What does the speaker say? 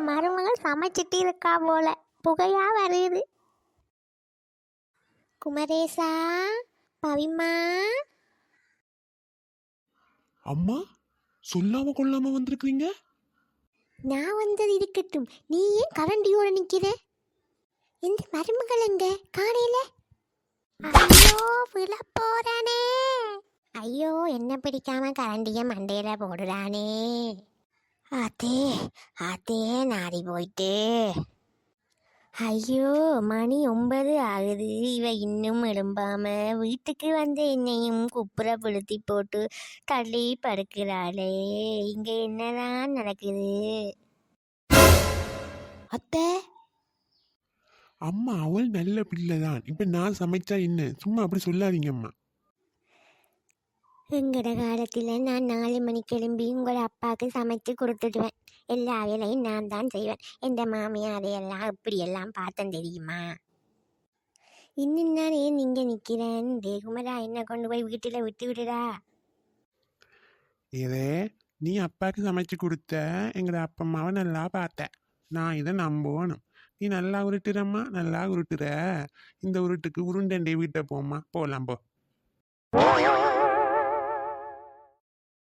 மருமகள் சமைச்சிட்டு இருக்கா போல, புகையா வருது. குமரேசா, பவிமா. அம்மா, சொல்லாம கொள்ளாம வந்திருக்கீங்க. நான் வந்தது இருக்கட்டும், நீ ஏன் கரண்டியோட நிக்கிற? இந்த மருமகள் எங்க காணையில? ஐயோ, விழ போறானே. ஐயோ, என்ன பிடிக்காம கரண்டிய மண்டையில போடுறானே. அதே அதே நாடி போயிட்டு. ஐயோ, மணி 9 ஆகுது, இவ இன்னும் எழும்பாம வீட்டுக்கு வந்து என்னையும் குப்புற புளுத்தி போட்டு தள்ளி படுக்கிறாளே. இங்க என்னதான் நடக்குது? அத்தை, அம்மா, அவள் நல்ல பிள்ளைதான். இப்ப நான் சமைச்சா என்ன, சும்மா அப்படி சொல்லாதீங்க அம்மா. எங்கட காலத்தில் நான் 4 மணிக்கு எழும்பி உங்களோட அப்பாவுக்கு சமைச்சு கொடுத்துடுவேன். எல்லா வேலையும் நான் தான் செய்வேன். எந்த மாமியாரையெல்லாம் இப்படியெல்லாம் பார்த்தேன் தெரியுமா? இன்னும் நான் ஏன் இங்கே நிற்கிறேன்? குமரா, என்ன கொண்டு போய் வீட்டில் விட்டு விடுடா. இதே நீ அப்பாவுக்கு சமைச்சு கொடுத்த எங்கட அப்பா அம்மாவை நல்லா பார்த்த. நான் இதை நம்பணும். நீ நல்லா உருட்டுறம்மா, நல்லா உருட்டுற. இந்த உருட்டுக்கு உருண்டண்டே வீட்டை போம்மா, போலாம் போ.